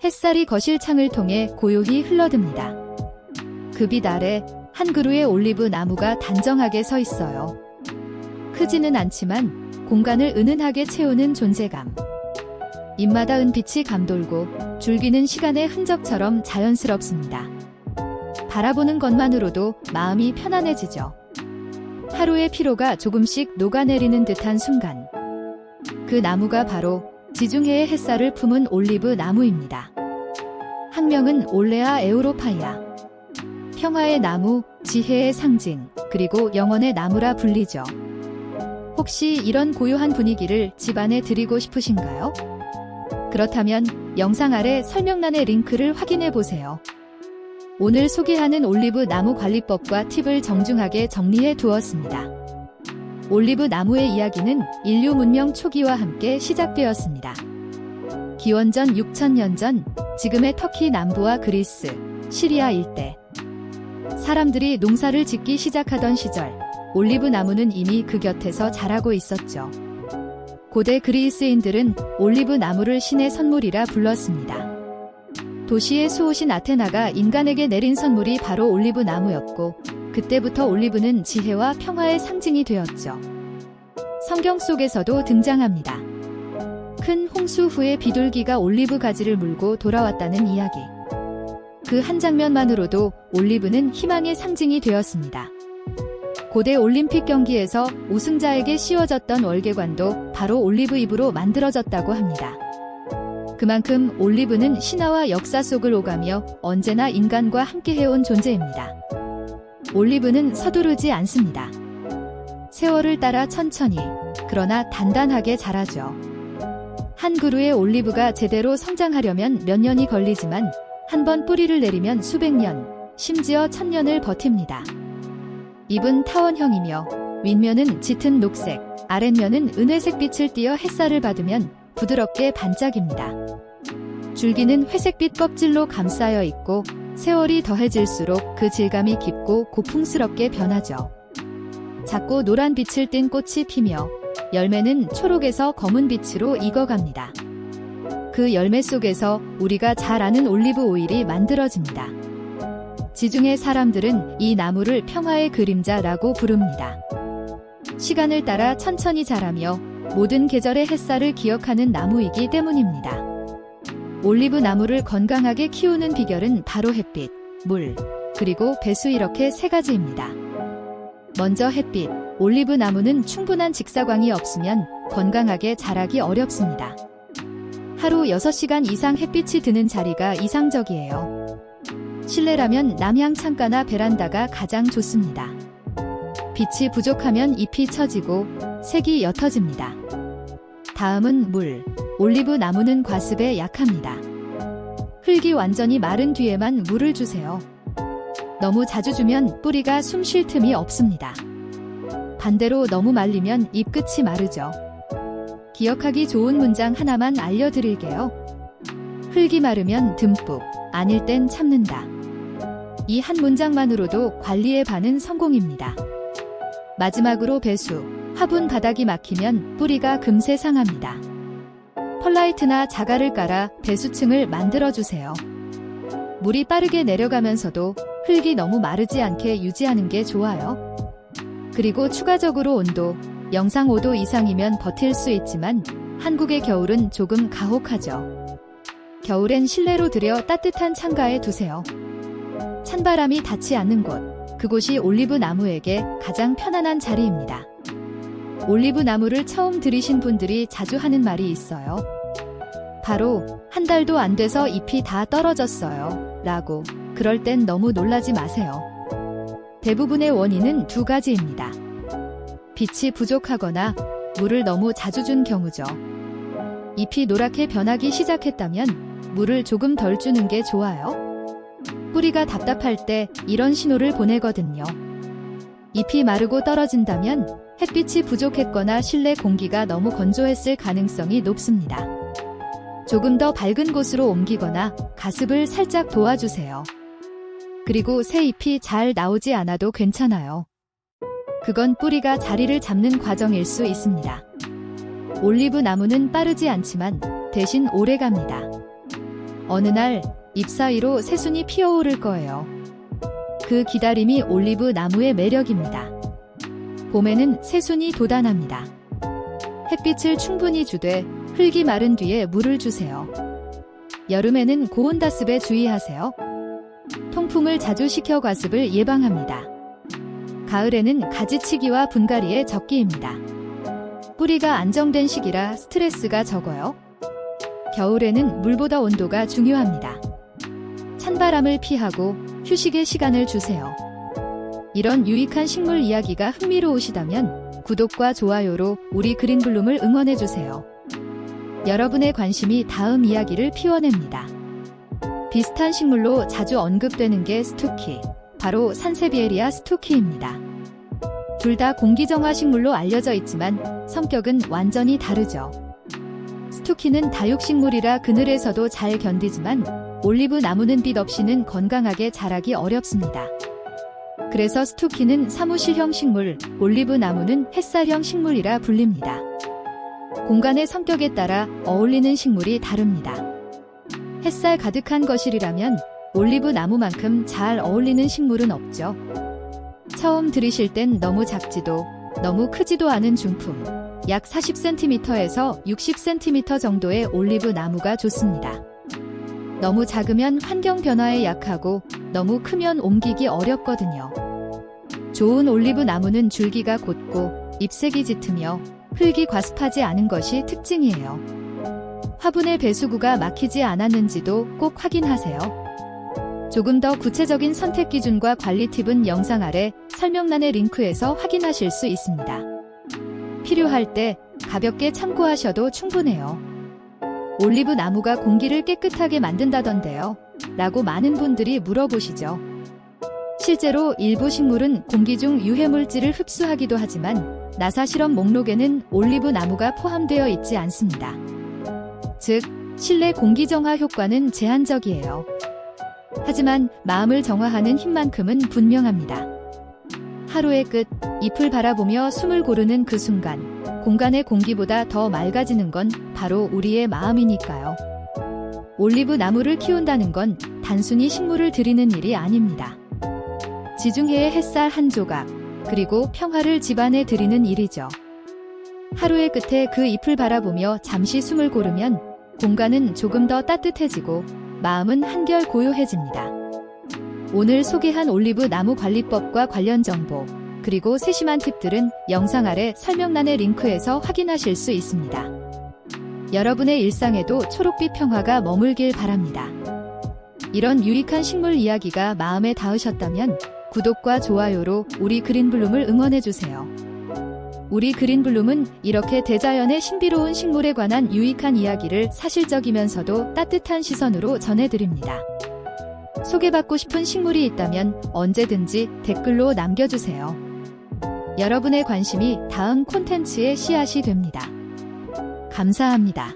햇살이 거실 창을 통해 고요히 흘러듭니다. 그 빛 아래 한 그루의 올리브 나무가 단정하게 서 있어요. 크지는 않지만 공간을 은은하게 채우는 존재감. 잎마다 은빛이 감돌고 줄기는 시간의 흔적처럼 자연스럽습니다. 바라보는 것만으로도 마음이 편안해지죠. 하루의 피로가 조금씩 녹아내리는 듯한 순간. 그 나무가 바로 지중해의 햇살을 품은 올리브 나무입니다. 학명은 올레아 에우로파이아. 평화의 나무, 지혜의 상징, 그리고 영원의 나무라 불리죠. 혹시 이런 고요한 분위기를 집안에 드리고 싶으신가요? 그렇다면 영상 아래 설명란의 링크를 확인해 보세요. 오늘 소개하는 올리브 나무 관리법과 팁을 정중하게 정리해 두었습니다. 올리브 나무의 이야기는 인류 문명 초기와 함께 시작되었습니다. 기원전 6000년 전, 지금의 터키 남부와 그리스, 시리아 일대. 사람들이 농사를 짓기 시작하던 시절, 올리브 나무는 이미 그 곁에서 자라고 있었죠. 고대 그리스인들은 올리브 나무를 신의 선물이라 불렀습니다. 도시의 수호신 아테나가 인간에게 내린 선물이 바로 올리브 나무였고, 그때부터 올리브는 지혜와 평화의 상징이 되었죠. 성경 속에서도 등장합니다. 큰 홍수 후에 비둘기가 올리브 가지를 물고 돌아왔다는 이야기. 그 한 장면만으로도 올리브는 희망의 상징이 되었습니다. 고대 올림픽 경기에서 우승자에게 씌워졌던 월계관도 바로 올리브 잎으로 만들어졌다고 합니다. 그만큼 올리브는 신화와 역사 속을 오가며 언제나 인간과 함께해온 존재입니다. 올리브는 서두르지 않습니다. 세월을 따라 천천히, 그러나 단단하게 자라죠. 한 그루의 올리브가 제대로 성장하려면 몇 년이 걸리지만 한 번 뿌리를 내리면 수백 년, 심지어 1000년을 버팁니다. 잎은 타원형이며 윗면은 짙은 녹색, 아랫면은 은회색 빛을 띠어 햇살을 받으면 부드럽게 반짝입니다. 줄기는 회색빛 껍질로 감싸여 있고 세월이 더해질수록 그 질감이 깊고 고풍스럽게 변하죠. 작고 노란 빛을 띤 꽃이 피며 열매는 초록에서 검은 빛으로 익어갑니다. 그 열매 속에서 우리가 잘 아는 올리브 오일이 만들어집니다. 지중해 사람들은 이 나무를 평화의 그림자라고 부릅니다. 시간을 따라 천천히 자라며 모든 계절의 햇살을 기억하는 나무이기 때문입니다. 올리브 나무를 건강하게 키우는 비결은 바로 햇빛, 물, 그리고 배수 이렇게 세 가지입니다. 먼저 햇빛, 올리브 나무는 충분한 직사광이 없으면 건강하게 자라기 어렵습니다. 하루 6시간 이상 햇빛이 드는 자리가 이상적이에요. 실내라면 남향 창가나 베란다가 가장 좋습니다. 빛이 부족하면 잎이 처지고 색이 옅어집니다. 다음은 물. 올리브 나무는 과습에 약합니다. 흙이 완전히 마른 뒤에만 물을 주세요. 너무 자주 주면 뿌리가 숨 쉴 틈이 없습니다. 반대로 너무 말리면 잎 끝이 마르죠. 기억하기 좋은 문장 하나만 알려드릴게요. 흙이 마르면 듬뿍, 아닐 땐 참는다. 이 한 문장만으로도 관리의 반은 성공입니다. 마지막으로 배수. 화분 바닥이 막히면 뿌리가 금세 상합니다. 펄라이트나 자갈을 깔아 배수층을 만들어주세요. 물이 빠르게 내려가면서도 흙이 너무 마르지 않게 유지하는 게 좋아요. 그리고 추가적으로 온도, 영상 5도 이상이면 버틸 수 있지만 한국의 겨울은 조금 가혹하죠. 겨울엔 실내로 들여 따뜻한 창가에 두세요. 찬바람이 닿지 않는 곳, 그곳이 올리브 나무에게 가장 편안한 자리입니다. 올리브 나무를 처음 들이신 분들이 자주 하는 말이 있어요. 바로 한 달도 안 돼서 잎이 다 떨어졌어요 라고. 그럴 땐 너무 놀라지 마세요. 대부분의 원인은 두 가지입니다. 빛이 부족하거나 물을 너무 자주 준 경우죠. 잎이 노랗게 변하기 시작했다면 물을 조금 덜 주는 게 좋아요. 뿌리가 답답할 때 이런 신호를 보내거든요. 잎이 마르고 떨어진다면 햇빛이 부족했거나 실내 공기가 너무 건조했을 가능성이 높습니다. 조금 더 밝은 곳으로 옮기거나 가습을 살짝 도와주세요. 그리고 새 잎이 잘 나오지 않아도 괜찮아요. 그건 뿌리가 자리를 잡는 과정일 수 있습니다. 올리브 나무는 빠르지 않지만 대신 오래 갑니다. 어느 날 잎 사이로 새순이 피어오를 거예요. 그 기다림이 올리브 나무의 매력입니다. 봄에는 새순이 돋아납니다. 햇빛을 충분히 주되 흙이 마른 뒤에 물을 주세요. 여름에는 고온다습에 주의하세요. 통풍을 자주 시켜 과습을 예방합니다. 가을에는 가지치기와 분갈이의 적기입니다. 뿌리가 안정된 시기라 스트레스가 적어요. 겨울에는 물보다 온도가 중요합니다. 찬바람을 피하고 휴식의 시간을 주세요. 이런 유익한 식물 이야기가 흥미로우시다면 구독과 좋아요로 우리 그린블룸을 응원해주세요. 여러분의 관심이 다음 이야기를 피워냅니다. 비슷한 식물로 자주 언급되는 게 스투키, 바로 산세비에리아 스투키입니다. 둘 다 공기정화 식물로 알려져 있지만 성격은 완전히 다르죠. 스투키는 다육식물이라 그늘에서도 잘 견디지만 올리브 나무는 빛 없이는 건강하게 자라기 어렵습니다. 그래서 스투키는 사무실형 식물, 올리브 나무는 햇살형 식물이라 불립니다. 공간의 성격에 따라 어울리는 식물이 다릅니다. 햇살 가득한 거실이라면 올리브 나무만큼 잘 어울리는 식물은 없죠. 처음 들이실 땐 너무 작지도 너무 크지도 않은 중품, 약 40cm에서 60cm 정도의 올리브 나무가 좋습니다. 너무 작으면 환경 변화에 약하고 너무 크면 옮기기 어렵거든요. 좋은 올리브 나무는 줄기가 곧고 잎색이 짙으며 흙이 과습하지 않은 것이 특징이에요. 화분의 배수구가 막히지 않았는지도 꼭 확인하세요. 조금 더 구체적인 선택 기준과 관리 팁은 영상 아래 설명란의 링크에서 확인하실 수 있습니다. 필요할 때 가볍게 참고하셔도 충분해요. 올리브 나무가 공기를 깨끗하게 만든다던데요? 라고 많은 분들이 물어보시죠. 실제로 일부 식물은 공기 중 유해물질을 흡수하기도 하지만 나사 실험 목록에는 올리브 나무가 포함되어 있지 않습니다. 즉, 실내 공기 정화 효과는 제한적이에요. 하지만 마음을 정화하는 힘만큼은 분명합니다. 하루의 끝, 잎을 바라보며 숨을 고르는 그 순간, 공간의 공기보다 더 맑아지는 건 바로 우리의 마음이니까요. 올리브 나무를 키운다는 건 단순히 식물을 들이는 일이 아닙니다. 지중해의 햇살 한 조각, 그리고 평화를 집안에 들이는 일이죠. 하루의 끝에 그 잎을 바라보며 잠시 숨을 고르면 공간은 조금 더 따뜻해지고 마음은 한결 고요해집니다. 오늘 소개한 올리브 나무 관리법과 관련 정보, 그리고 세심한 팁들은 영상 아래 설명란의 링크에서 확인하실 수 있습니다. 여러분의 일상에도 초록빛 평화가 머물길 바랍니다. 이런 유익한 식물 이야기가 마음에 닿으셨다면 구독과 좋아요로 우리 그린블룸을 응원해주세요. 우리 그린블룸은 이렇게 대자연의 신비로운 식물에 관한 유익한 이야기를 사실적이면서도 따뜻한 시선으로 전해드립니다. 소개받고 싶은 식물이 있다면 언제든지 댓글로 남겨주세요. 여러분의 관심이 다음 콘텐츠의 씨앗이 됩니다. 감사합니다.